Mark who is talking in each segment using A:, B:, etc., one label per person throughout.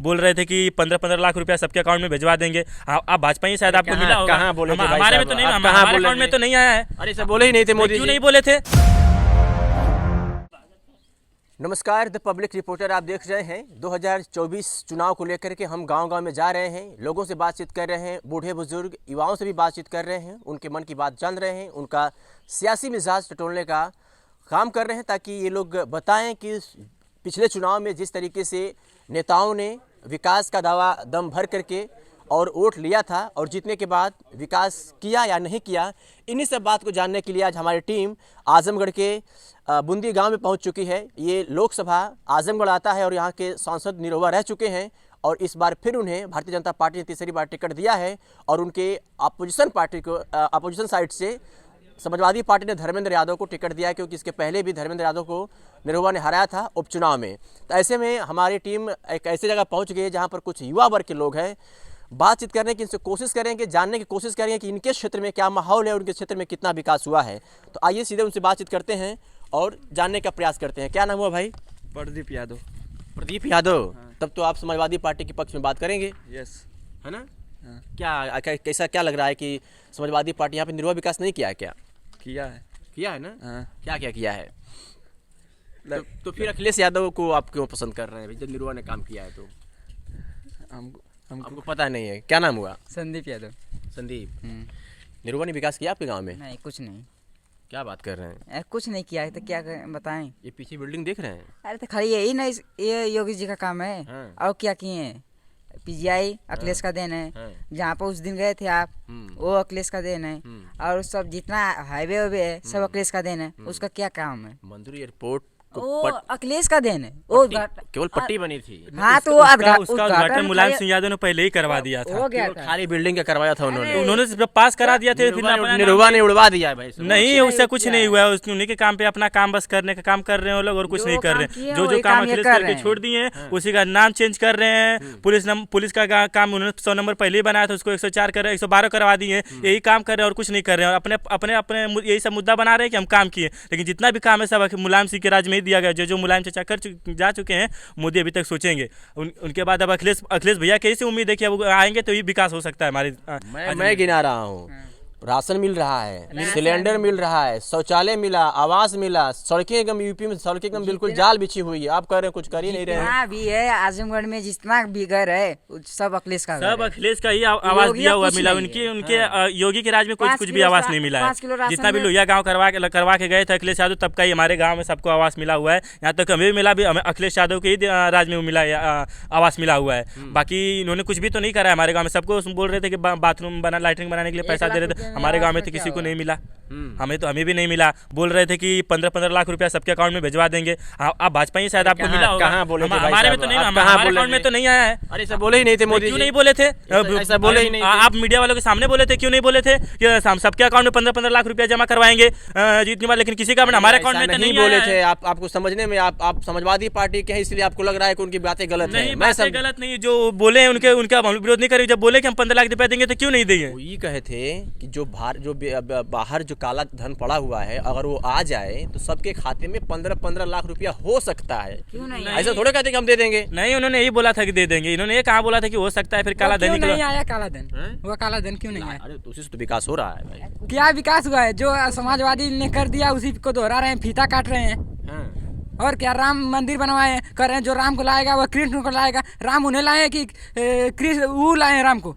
A: बोल रहे थे कि 15-15 लाख रुपया सबके अकाउंट में भिजवा देंगे। आप भाजपा ही शायद आपको मिला होगा।
B: कहाँ बोले थे?
A: हमारे में तो नहीं, हमारे अकाउंट में तो नहीं आया है।
B: अरे सब बोले ही नहीं थे मोदी,
A: क्यों नहीं बोले थे?
B: नमस्कार, द पब्लिक रिपोर्टर आप देख रहे हैं। 2024 चुनाव को लेकर के हम गांव-गांव में जा रहे हैं, लोगों से बातचीत कर रहे हैं, बूढ़े बुजुर्ग युवाओं से भी बातचीत कर रहे हैं, उनके मन की बात जान रहे हैं, उनका सियासी मिजाज टटोलने का काम कर रहे हैं, ताकि ये लोग बताएं कि पिछले चुनाव में जिस तरीके से नेताओं ने विकास का दावा दम भर करके और वोट लिया था और जीतने के बाद विकास किया या नहीं किया, इन्हीं सब बात को जानने के लिए आज हमारी टीम आजमगढ़ के बूंदी गांव में पहुंच चुकी है। ये लोकसभा आजमगढ़ आता है और यहाँ के सांसद निरोवा रह चुके हैं और इस बार फिर उन्हें भारतीय जनता पार्टी ने तीसरी बार टिकट दिया है और उनके अपोजिशन पार्टी को अपोजिशन साइड से समाजवादी पार्टी ने धर्मेंद्र यादव को टिकट दिया, क्योंकि इसके पहले भी धर्मेंद्र यादव को निरोवा ने हराया था उपचुनाव में। तो ऐसे में हमारी टीम एक ऐसी जगह पहुंच गई है जहां पर कुछ युवा वर्ग के लोग हैं। बातचीत करने की इनसे कोशिश करेंगे, जानने की कोशिश करेंगे कि इनके क्षेत्र में क्या माहौल है, उनके क्षेत्र में कितना विकास हुआ है। तो आइए सीधे उनसे बातचीत करते हैं और जानने का प्रयास करते हैं। क्या नाम हुआ भाई?
C: प्रदीप यादव।
B: प्रदीप यादव। हाँ। तब तो आप समाजवादी पार्टी के पक्ष में बात करेंगे,
C: यस,
B: है ना?
C: हाँ।
B: कैसा क्या लग रहा है कि समाजवादी पार्टी यहाँ पे निरोवा विकास नहीं किया है? क्या किया है ना?
C: हाँ।
B: क्या किया है? तो फिर अखिलेश यादव को आप क्यों पसंद कर रहे हैं जब निरोवा ने काम किया है? तो हमको पता नहीं है। क्या नाम हुआ?
D: संदीप यादव।
B: संदीप। निरोवा ने विकास किया आपके गांव में?
D: नहीं, कुछ नहीं।
B: क्या बात कर रहे हैं?
D: कुछ नहीं किया है तो क्या बताएं?
B: ये पीछे बिल्डिंग देख रहे हैं?
D: अरे तो खाली यही ना, ये योगी जी का काम है।
B: हाँ।
D: और क्या किए हैं? पीजीआई अखिलेश का देन है।
B: हाँ।
D: जहाँ पर उस दिन गए थे आप, वो अखिलेश का देन है। और सब जितना हाईवे है सब अखिलेश का देन है। उसका क्या काम है?
B: मंदिर एयरपोर्ट
D: वो अखिलेश का देन है। वो
B: केवल पट्टी बनी थी।
D: हाँ, तो
A: उसका उद्घाटन मुलायम सिंह यादव ने पहले ही करवा दिया था।
D: हो गया था।
B: खाली बिल्डिंग का करवाया था
A: उन्होंने सिर्फ पास करा दिया था।
B: निरोवा ने उड़वा दिया है भाई।
A: नहीं, उससे कुछ नहीं हुआ है। उन्हीं के काम पे अपना काम बस करने का काम कर रहे हैं वो लोग, और कुछ नहीं कर रहे हैं। जो काम अखिलेश करके छोड़ दिए हैं उसी का नाम चेंज कर रहे हैं। पुलिस का काम उन्होंने 100 नंबर पहले ही बनाया था, उसको 104 कर 112 करवा दिए हैं। यही काम कर रहे हैं और कुछ नहीं कर रहे हैं। अपने अपने यही सब मुद्दा बना रहे हैं कि हम काम किए, लेकिन जितना भी काम है सब मुलायम सिंह के राज में ही दिया गया। जो मुलायम चचा जा चुके हैं, मोदी अभी तक सोचेंगे। उनके बाद अब अखिलेश भैया कैसे उम्मीद है कि अब आएंगे तो ये विकास हो सकता है हमारे।
B: मैं गिना रहा हूँ, राशन मिल रहा है, सिलेंडर मिल रहा है, शौचालय मिला, आवास मिला, सड़कें एकदम यूपी में सड़कें एकदम बिल्कुल जाल बिछी हुई है। आप कह रहे हैं कुछ कर ही नहीं रहे हैं।
D: भी है आजमगढ़ में जितना भी घर है सब अखिलेश का,
A: सब अखिलेश का ही आवास दिया हुआ मिला। उनके योगी के राज में कुछ भी आवास नहीं मिला है। जितना भी लोहिया गाँव करवा के गए थे अखिलेश यादव, तब का ही हमारे गाँव में सबको आवास मिला हुआ है। यहाँ तक हमें भी मिला, भी हमें अखिलेश यादव के ही राज में मिला आवास मिला हुआ है। बाकी इन्होंने कुछ भी तो नहीं करा है हमारे गाँव में। सबको बोल रहे थे कि बाथरूम लैट्रिन बनाने के लिए पैसा दे रहे थे, हमारे गाँव में तो किसी को नहीं मिला। हमें भी नहीं मिला। बोल रहे थे कि 15-15 लाख रुपया सबके अकाउंट में भिजवा देंगे। आप भाजपा ही शायद आपको मिला होगा।
B: कहाँ बोले थे?
A: हमारे में तो नहीं, हमारे अकाउंट में तो नहीं आया है।
B: अरे सब बोले ही नहीं थे मोदी,
A: क्यों नहीं बोले थे?
B: ऐसा बोले ही नहीं।
A: आप मीडिया वालों के सामने बोले थे, क्यों नहीं बोले थे कि सबके अकाउंट में 15-15 लाख रुपया जमा करवाएंगे जितनी बार, लेकिन किसी का हमारे अकाउंट में तो नहीं
B: बोले थे। आपको समझने में आप समाजवादी पार्टी के हैं, इसलिए आपको लग रहा है कि उनकी बातें गलत है।
A: बातें गलत नहीं, जो बोले उनका हम विरोध नहीं करेंगे। जब बोले कि हम 15 लाख रुपया देंगे तो क्यों नहीं देंगे?
B: ये कहे थे कि जो बाहर जो काला धन पड़ा हुआ है, अगर वो आ जाए तो सबके खाते में 15-15 लाख रुपया हो सकता है।
D: क्यों नहीं?
B: ऐसा थोड़े कहते कि हम दे देंगे।
A: नहीं, उन्होंने यही बोला था कि दे देंगे। इन्होंने ये कहाँ बोला था कि हो सकता है? फिर काला धन
D: नहीं आया। काला धन वो काला धन क्यों नहीं आया?
B: अरे तो उसी से तो विकास हो रहा है भाई।
D: क्या विकास हुआ है? जो समाजवादी ने कर दिया उसी को दोहरा रहे हैं, फीता काट रहे हैं। और क्या राम मंदिर बनवाए कर रहे हैं? जो राम को लाएगा वो कृष्ण को लाएगा। राम उन्हें लाए कि कृष्ण वो लाए राम को?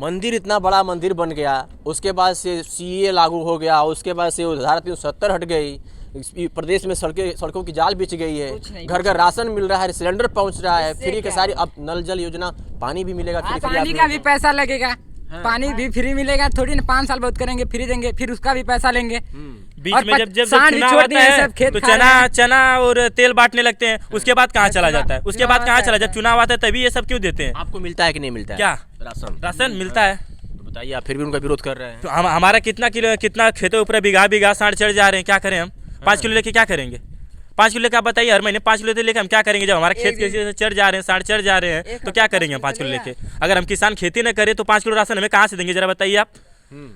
B: मंदिर इतना बड़ा मंदिर बन गया, उसके बाद से सीए लागू हो गया, उसके बाद से धारा 370 हट गई, प्रदेश में सड़कों की जाल बिछ गई है, घर घर राशन मिल रहा है, सिलेंडर पहुंच रहा है, फ्री के सारी, अब नल जल योजना, पानी भी मिलेगा फ्री।
D: पानी का भी पैसा लगेगा। पानी भी फ्री मिलेगा, थोड़ी ना 5 साल बहुत करेंगे फ्री देंगे, फिर उसका भी पैसा लेंगे।
A: बीच में जब चुनाव आता है तो चना और तेल बांटने लगते हैं, उसके बाद कहाँ चला जाता है? उसके बाद कहाँ चला? जब चुनाव आता है तभी ये सब क्यों देते हैं?
B: आपको मिलता है कि नहीं मिलता है?
A: क्या राशन मिलता है?
B: बताइए, आप फिर भी उनका विरोध कर रहे हैं।
A: तो हमारा कितना खेतों ऊपर बीघा साढ़ चढ़ जा रहे हैं, क्या करें हम? 5 किलो लेके क्या करेंगे? 5 किलो लेके आप बताइए, हर महीने 5 किलो लेके हम क्या करेंगे? जब हमारे खेत के चढ़ जा रहे हैं, साढ़ चढ़ जा रहे हैं, तो क्या करेंगे हम 5 किलो लेके? अगर हम किसान खेती न करें तो 5 किलो राशन हमें कहाँ से देंगे? जरा बताइए आप।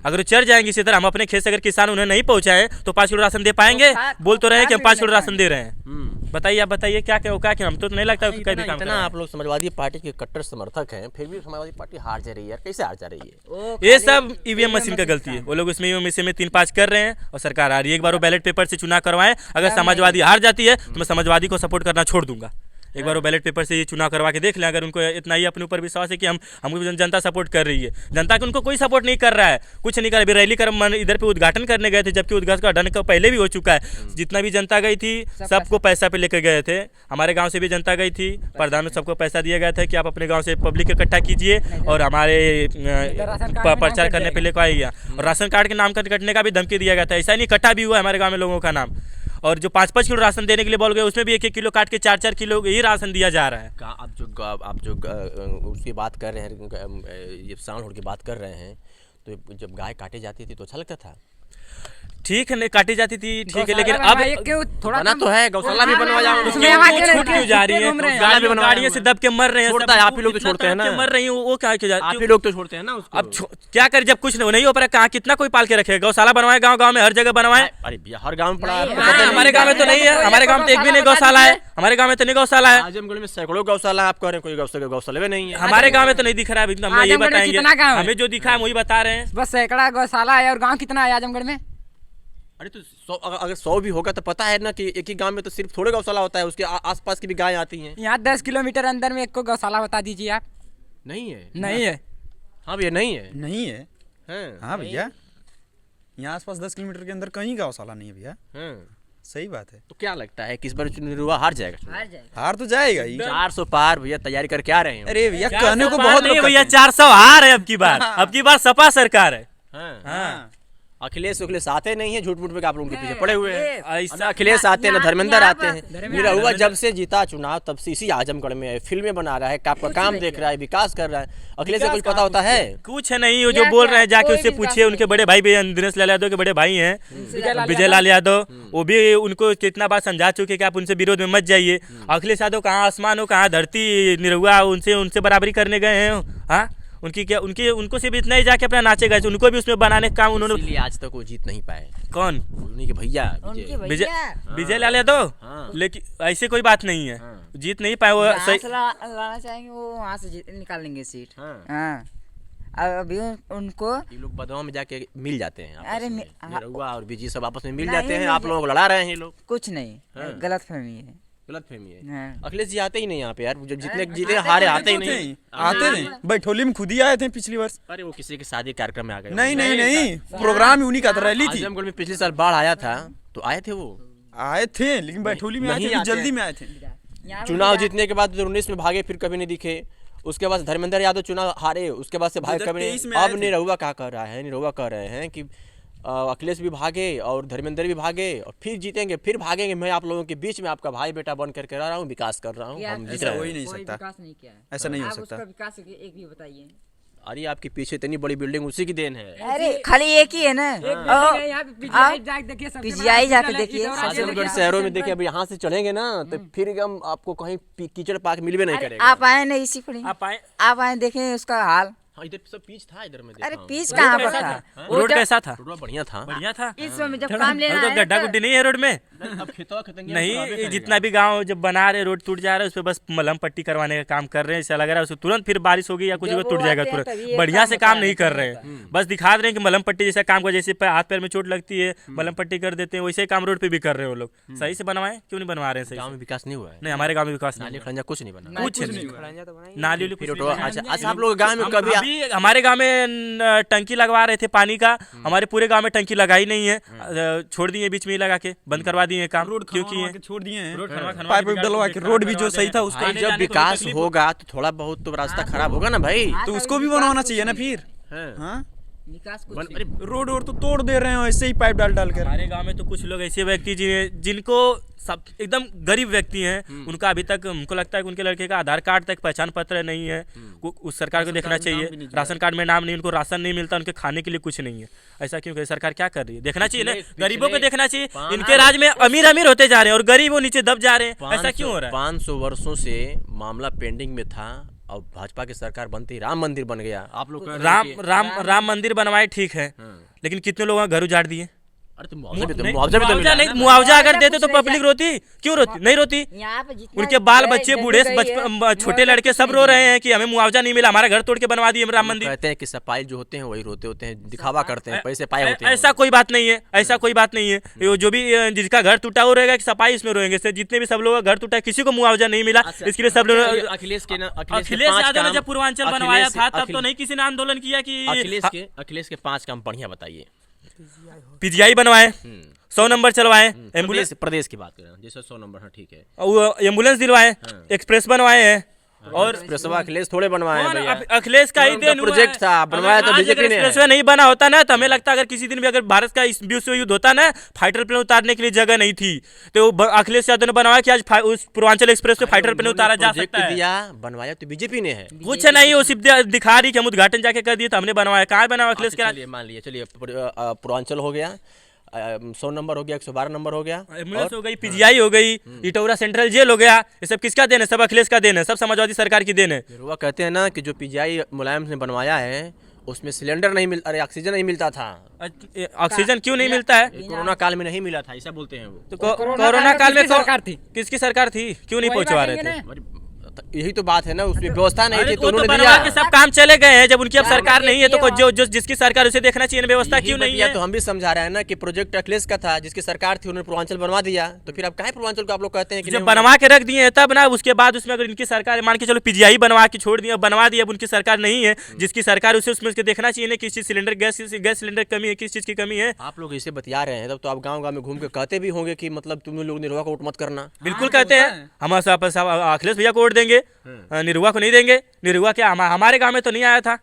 A: अगर चढ़ जाएंगे इसी तरह, हम अपने खेत से अगर किसान उन्हें नहीं पहुंचाए तो 5 किलो राशन दे पाएंगे? बोल तो रहे हैं कि हम 5 किलो राशन दे रहे हैं। बताइए, आप बताइए क्या क्या होगा, कि हम तो नहीं लगता कहीं भी काम
B: इतना आप लोग समाजवादी पार्टी के कट्टर समर्थक हैं, फिर भी समाजवादी पार्टी हार जा रही है यार, कैसे हार जा रही है?
A: ये सब ईवीएम मशीन का गलती है। वो लोग उसमें ईवीएम मशीन में 3-5 कर रहे हैं और सरकार आ रही है। एक बार वो बैलेट पेपर से चुनाव करवाएं, अगर समाजवादी हार जाती है तो मैं समाजवादी को सपोर्ट करना छोड़ दूंगा। एक बार वो बैलेट पेपर से ये चुनाव करवा के देख लें, अगर उनको इतना ही अपने ऊपर विश्वास है कि हमको जनता सपोर्ट कर रही है। जनता को उनको कोई सपोर्ट नहीं कर रहा है, कुछ नहीं कर रहा। रैली कर इधर पे उद्घाटन करने गए थे, जबकि उद्घाटन का पहले भी हो चुका है। जितना भी जनता गई थी सबको पैसा पे लेकर गए थे। हमारे गाँव से भी जनता गई थी, प्रधान सबको पैसा दिया गया था कि आप अपने गाँव से पब्लिक इकट्ठा कीजिए और हमारे प्रचार करने पे लेकर आइए। और राशन कार्ड के नाम कटने का भी धमकी दिया गया था। ऐसा नहीं, इकट्ठा भी हुआ हमारे गाँव में लोगों का नाम। और जो 5-5 किलो राशन देने के लिए बोल गए, उसमें भी 1-1 किलो काट के 4-4 किलो ही राशन दिया जा रहा है।
B: आप जो उसकी बात कर रहे हैं, ये सांड होड़ की बात कर रहे हैं, तो जब गाय काटी जाती थी तो अच्छा लगता था?
A: ठीक है, नहीं काटी जाती थी, ठीक है, लेकिन अब
B: थोड़ा बना तो है, गौशाला भी बनवाया,
A: छूट क्यों जा रही है? गाड़ियों से दब के मर रहे हैं,
B: आप ही लोग तो छोड़ते हैं ना,
A: मर रही है वो क्या क्यों?
B: आप ही लोग तो छोड़ते हैं ना उसको।
A: अब क्या करे, जब कुछ नहीं हो पा रहा, कहाँ कितना कोई पाल के रखेगा? गौशाला बनवाए, गाँव में हर जगह बनवाए।
B: अरे हर गाँव में पड़ा है,
A: हमारे गाँव में तो नहीं है, हमारे गाँव में तो एक भी नहीं गौशाला है, हमारे गाँव में तो नहीं गौशाला है।
B: आजमगढ़ में सैकड़ों गौशाला, आप कह रहे हैं कोई गौशाला नहीं है।
A: हमारे गाँव में तो नहीं दिख रहा है, हम ये बताएंगे, हमें जो दिखा है वही बता रहे हैं।
D: बस सैकड़ा गौशाला है, और गाँव कितना है आजमगढ़ में?
B: अरे तो 100, अगर 100 भी होगा तो पता है ना कि एक ही गांव में तो सिर्फ थोड़े गौशाला होता है, उसके आसपास की भी गाय आती हैं।
D: यहाँ 10 किलोमीटर अंदर में एक को गौशाला बता दीजिए आप।
B: नहीं है?
D: नहीं है।
B: हाँ भैया, नहीं है।
C: नहीं है। हाँ भैया, यहाँ आसपास 10 किलोमीटर के अंदर कहीं गौशाला नहीं है भैया। सही बात है।
B: तो क्या लगता है कि इस बार निरुआ हार जाएगा?
C: हार तो जाएगा ही।
B: 400 पार भैया, तैयारी करके आ रहे हैं।
C: अरे भैया कहने को बहुत
A: नहीं भैया, 400 हार है अब की बार। अब की बार सपा सरकार है।
B: हाँ, अखिलेश आते नहीं है, झूठ मूठ में आप लोगों के पीछे पड़े हुए हैं। ऐसा अखिलेश आते हैं ना धर्मेंद्र आते हैं। निरहुआ जब से जीता चुनाव तब से इसी आजमगढ़ में फिल्में बना रहा है, आपका काम देख रहा है, विकास कर रहा है। अखिलेश से कुछ पता होता है?
A: कुछ नहीं, वो जो बोल रहे हैं जाके उससे पूछिए। उनके बड़े भाई भी दिनेश लाल यादव के बड़े भाई हैं, विजय लाल यादव, वो भी उनको कितना बार समझा चुके कि आप उनसे विरोध में मत जाइए। अखिलेश यादव कहाँ आसमान हो कहाँ धरती, निरहुआ उनसे बराबरी करने गए हैं। हाँ, उनको से भी इतना ही जाके अपना नाचे गए, उनको भी उसमें बनाने का काम उन्होंने।
B: आज तक वो जीत नहीं पाए।
A: कौन?
B: उन्हीं के भैया
A: विजय लाल यादव। लेकिन ऐसे कोई बात नहीं है, जीत नहीं पाए। वो
E: लाना चाहेंगे, वो वहाँ से निकाल लेंगे सीट। हाँ, अभी उनको
B: ये लोग बदवा में जाके मिल जाते हैं।
E: अरे
B: निरहुआ और विजय सब आपस में मिल जाते हैं, आप लोगों को लड़ा रहे हैं ये लोग।
E: कुछ नहीं, गलतफहमी है।
B: गलतफहमी है। अखिलेश जी आते ही नहीं यहाँ पे यार, जो जितने जीते हारे आते ही नहीं।
C: आते नहीं, बैठोली में खुद ही आए थे पिछली वर्ष।
B: अरे वो किसी के शादी कार्यक्रम में आ गए।
C: नहीं, प्रोग्राम ही उन्हीं का था, रैली थी।
B: आजमगढ़ में पिछले साल बाढ़ आया था तो आए थे वो।
C: आए थे लेकिन बैठोली में आए थे, जल्दी में आए थे।
B: चुनाव जीतने के बाद 2019 में भागे, फिर कभी नहीं दिखे। उसके बाद धर्मेंद्र यादव चुनाव हारे, उसके बाद से भागे कभी नहीं। अब निरहुआ क्या कर रहा है? निरहुआ कह रहे हैं कि अखिलेश भी भागे और धर्मेंद्र भी भागे और फिर जीतेंगे, फिर भागेंगे। मैं आप लोगों के बीच में आपका भाई बेटा बन करके रह रहा हूँ, विकास कर रहा हूँ। हम जीत रहे हैं।
C: हो ही नहीं सकता, ऐसा नहीं हो सकता।
E: विकास एक भी बताइए।
B: अरे आपके पीछे इतनी बड़ी बिल्डिंग उसी की देन है।
E: अरे खाली एक ही है ना, पीजीआई जाके देखिए।
B: आजमगढ़ शहरों में देखिए, अब यहाँ से चलेंगे ना तो फिर हम आपको कहीं कीचड़ पार्क मिलवे नहीं करेगा।
E: आप आए ना इसी पर, आप आए देखें उसका हाल।
B: हाँ, इधर सब पीच था, इधर में
E: अरे पीच कहाँ पर था?
A: रोड कैसा था?
B: रोड बढ़िया था।
A: बढ़िया था।
E: इस समय जब काम लेना
A: तो गड्ढा गुड्डी नहीं है रोड में।
B: अब खेतवा
A: नहीं, जितना भी गांव जब बना रहे, रोड टूट जा रहा है, उस पर बस मलहम पट्टी करवाने का काम कर रहे हैं। ऐसा लग रहा है उसको तुरंत फिर बारिश होगी या कुछ होगा टूट जाएगा तुरंत। बढ़िया से काम नहीं कर रहे हैं, बस दिखा रहे हैं कि मलहम पट्टी जैसा काम कर, जैसे हाथ पैर में चोट लगती है मलहम पट्टी कर देते हैं, वैसे काम रोड पे भी कर रहे हैं वो लोग। सही से बनवाए, क्यों नहीं बनवा रहे हैं? सही
B: गाँव में विकास नहीं हुआ है।
A: नहीं, हमारे गाँव में विकास
B: नाली खड़ंजा कुछ नहीं बना,
A: कुछ नहीं। नाली।
B: अच्छा, आप लोग गाँव में कभी?
A: हमारे गाँव में टंकी लगवा रहे थे पानी का, हमारे पूरे गांव में टंकी लगाई नहीं है, छोड़ दिए बीच में ही लगा के, बंद करवा दिए काम। रोड क्योंकि
C: छोड़ दिए हैं, पाइप डलवा के। रोड भी जो सही था उसका।
B: जब विकास होगा तो थोड़ा बहुत तो रास्ता खराब होगा ना भाई,
C: तो उसको भी बनवाना चाहिए ना फिर। हाँ, रोड तो तोड़ दे रहे हैं ऐसे ही पाइप डाल कर।
A: हमारे गांव में तो कुछ लोग ऐसे व्यक्ति जिनको सब एकदम गरीब व्यक्ति हैं, उनका अभी तक हमको लगता है कि उनके लड़के का आधार कार्ड तक पहचान पत्र नहीं है। उस सरकार को देखना चाहिए, राशन कार्ड में नाम नहीं, उनको राशन नहीं मिलता, उनके खाने के लिए कुछ नहीं है। ऐसा क्यों? सरकार क्या कर रही है? देखना चाहिए ना, गरीबों को देखना चाहिए। इनके राज में अमीर अमीर होते जा रहे हैं और गरीब वो नीचे दब जा रहे हैं। ऐसा क्यों हो रहा है?
B: 500 वर्षों से मामला पेंडिंग में था, और भाजपा की सरकार बनती राम मंदिर बन गया। आप लोग
A: राम मंदिर बनवाए, ठीक है, लेकिन कितने लोगों का घर उजाड़ दिए?
B: अरे तो मुआवजा भी तो मिला है
A: नहीं,
B: ना।
A: मुआवजा अगर
E: मुआवजा
A: देते तो
E: कुछ
A: पब्लिक रोती, क्यों रोती? नहीं रोती।
E: यहाँ पे जितना
A: उनके बाल
E: जगह
A: बच्चे
E: गई
A: बूढ़े
E: है,
A: बचपन छोटे
E: मुआवजा
A: लड़के
E: कुछ
A: सब
E: नहीं
A: रो
E: दिया।
A: रहे हैं कि हमें मुआवजा नहीं मिला, हमारा घर तोड़ के बनवा दिए राम मंदिर।
B: कहते हैं कि सपाई जो होते हैं वही रोते होते हैं, दिखावा करते हैं, पैसे पाए होते हैं।
A: ऐसा कोई बात नहीं है, ऐसा कोई बात नहीं है। ये जो भी जिसका घर टूटा वो रहेगा कि सफाई इसमें रोएंगे। इससे जितने भी सब लोगों का घर टूटा है, किसी को मुआवजा नहीं मिला, इसके लिए सब लोग
B: अखिलेश के
A: अखिलेश यादव ने जब पूर्वांचल बनवाया था तब तो नहीं किसी ने आंदोलन किया कि
B: अखिलेश के 5 काम बढ़िया बताइए।
A: पीजीआई बनवाए, 100 नंबर चलवाए, एम्बुलेंस
B: प्रदेश की बात करें जैसे 100 नंबर, हाँ ठीक है,
A: वो एम्बुलेंस दिलवाए, एक्सप्रेस बनवाए हैं। और
B: एक्सप्रेसवा अखिलेश थोड़े बनवाए हैं भैया।
A: अखिलेश का ही देन
B: प्रोजेक्ट था, बनवाया तो बीजेपी ने।
A: एक्सप्रेसवे नहीं बना होता ना तो हमें लगता अगर किसी दिन भी अगर भारत का विश्व युद्ध होता ना, फाइटर प्लेन उतारने के लिए जगह नहीं थी, तो अखिलेश यादव ने बनवाया कि आज उस पूर्वांचल एक्सप्रेस पे फाइटर प्लेन उतारा जा सकता है।
B: दिया बनवाया तो बीजेपी ने है।
A: कुछ नहीं, वो सिर्फ दिखा रही कि हम उद्घाटन जाके कर दिए तो हमने बनवाया। कहाँ बनाया अखिलेश के?
B: चलिए मान लिया, चलिए पूर्वांचल हो गया, 100 नंबर हो गया, 112 नंबर हो गया,
A: एम्बुलेंस हो गई, पीजीआई हो गई, इटौरा सेंट्रल जेल हो गया। ये सब किसका देन है? सब अखिलेश का देन है, सब समाजवादी सरकार की देन है।
B: वो कहते हैं ना कि जो पीजीआई मुलायम ने बनवाया है उसमें सिलेंडर नहीं मिल, अरे ऑक्सीजन नहीं मिलता था।
A: ऑक्सीजन क्यों नहीं मिलता है?
B: कोरोना काल में नहीं मिला था, ऐसा बोलते हैं वो।
A: तो कोरोना काल में
D: किसकी सरकार थी?
A: किसकी सरकार थी? क्यों नहीं
D: वही
A: पहुंचवा रहे
D: बात
A: थे?
D: है ना।
B: यही तो बात है ना, उसमें व्यवस्था नहीं थी तो
A: वो तो
B: उन्होंने
A: बनवा के
B: दिया।
A: सब काम चले गए हैं। जब उनकी अब सरकार नहीं है तो जो जिसकी सरकार उसे देखना चाहिए, व्यवस्था क्यों नहीं है?
B: तो हम भी समझा रहे हैं ना कि प्रोजेक्ट अखिलेश का था, जिसकी सरकार थी, उन्होंने पूर्वांचल बनवा दिया, तो फिर अब काहे पूर्वांचल को आप लोग कहते हैं कि
A: जब
B: नहीं
A: बनवा के रख दिए हैं तब ना, उसके बाद उसमें अगर इनकी सरकार मान के चलो पीजीआई बनवा के छोड़ दिया, बनवा दिया, अब उनकी सरकार नहीं है, जिसकी सरकार उसे उसमें देखना चाहिए ना किस चीज सिलेंडर गैस सिलेंडर कमी है, किस चीज की कमी है।
B: आप लोग इसे बतिया रहे हैं, तब तो आप गांव-गांव में घूम के कहते भी होंगे कि मतलब तुम लोग निरहुआ को वोट मत करना।
A: बिल्कुल कहते हैं हम अखिलेश भैया को वोट देंगे, निरहुआ को नहीं देंगे। निरहुआ क्या हमारे गांव में तो नहीं आया था,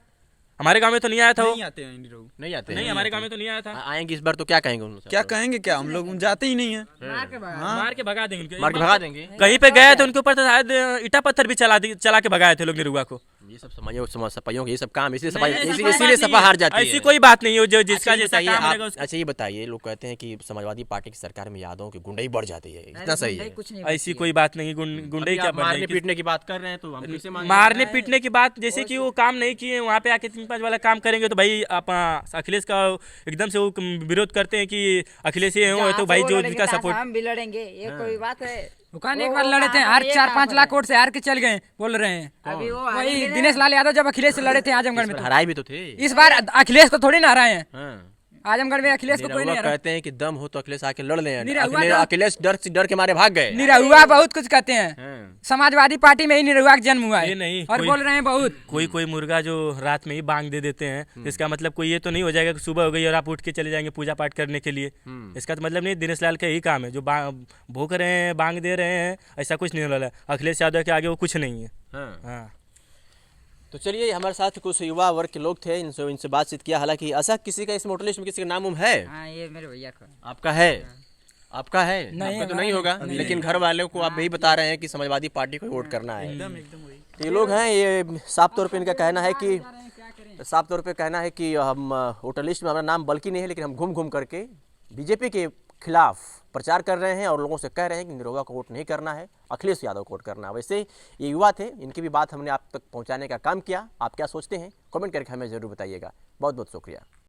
A: हमारे गांव में तो नहीं आया था वो।
C: नहीं आते हैं निरहुआ।
B: नहीं आते
A: नहीं,
B: हैं।
A: हमारे गांव में तो नहीं आया था।
B: आएंगे इस बार तो क्या कहेंगे उनसे?
C: क्या कहेंगे, क्या हम लोग जाते ही नहीं है।
A: मार के भगा देंगे उनके।
B: मार के भगा देंगे।
A: कहीं पे गए थे उनके ऊपर तो शायद ईटा पत्थर भी चला के भगाए थे लोग निरहुआ को।
B: ये सब सपाइयों के ये सब काम इसलिए
A: नहीं, ऐसी कोई
B: इसीलिए
A: बात
B: सपा
A: नहीं
B: हार
A: है।
B: जाती है।
A: ऐसी कोई बात नहीं है, जो जिसका
B: अच्छा ये
A: जैसा
B: बताइए
A: काम रहेगा
B: अच्छा ये बताइए, लोग कहते हैं कि समाजवादी पार्टी की सरकार में यादवों की गुंडई बढ़ जाती है, इतना सही है?
E: कुछ नहीं
A: ऐसी कोई बात नहीं। गुंडे क्या बढ़
B: मारने
A: जाएगी?
B: पीटने की बात कर रहे हैं तो हम कैसे मानेंगे?
A: मारने पीटने की बात, जैसे कि वो काम नहीं किए, वहाँ पे आके 3-5 वाला काम करेंगे तो भाई आप अखिलेश का एकदम से वो विरोध करते हैं कि अखिलेश ही हो तो भाई जो जिसका सपोर्ट।
E: हम भी लड़ेंगे, ये कोई बात है?
D: दुकान एक बार लड़े थे, हर 4-5 लाख वोट से हार के चल गए, बोल रहे हैं।
E: अभी वो
D: वही दिनेश लाल यादव जब अखिलेश से लड़े थे आजमगढ़ में, तो
B: हराए भी तो थे।
D: इस बार अखिलेश को थोड़ी ना हराए हैं।
B: हाँ।
D: आजमगढ़ में अखिलेश को कोई नहीं
B: निरहुआ
D: हरा।
B: कहते हैं कि दम हो तो अखिलेश आके लड़ लें।
D: निरहुआ तो-
B: अखिलेश डर के मारे भाग गए।
D: निरहुआ बहुत कुछ कहते हैं,
B: हाँ।
D: समाजवादी पार्टी में ही निरहुआ का जन्म हुआ
A: ये
D: है
A: नहीं,
D: और
A: कोई-
D: बोल रहे हैं बहुत।
A: कोई मुर्गा जो रात में ही बांग दे देते हैं, इसका मतलब कोई ये तो नहीं हो जाएगा कि सुबह हो गई और आप उठ के चले जाएंगे पूजा पाठ करने के लिए। इसका तो मतलब नहीं। दिनेश लाल का यही काम है, जो भूख रहे हैं, बांग दे रहे हैं, ऐसा कुछ नहीं होने वाला। अखिलेश यादव के आगे वो कुछ नहीं है। हाँ।
B: तो चलिए, हमारे साथ कुछ युवा वर्ग के लोग थे, इनसे बातचीत किया। हालांकि ऐसा किसी का इस वोटर लिस्ट में किसी का नाम है?
E: हाँ, ये मेरे भैया का।
B: आपका है? आपका है?
D: नहीं,
B: आपका तो नहीं होगा, लेकिन घर वालों को आप यही बता रहे हैं कि समाजवादी पार्टी को वोट करना है। तो ये लोग हैं, ये साफ तौर पे इनका कहना है कि हम वोटर लिस्ट में हमारा नाम बल्कि नहीं है, लेकिन हम घूम घूम करके बीजेपी के खिलाफ प्रचार कर रहे हैं और लोगों से कह रहे हैं कि निरहुआ को वोट नहीं करना है, अखिलेश यादव को वोट करना है। वैसे ये युवा थे, इनकी भी बात हमने आप तक पहुंचाने का काम किया। आप क्या सोचते हैं कमेंट करके हमें ज़रूर बताइएगा। बहुत बहुत शुक्रिया।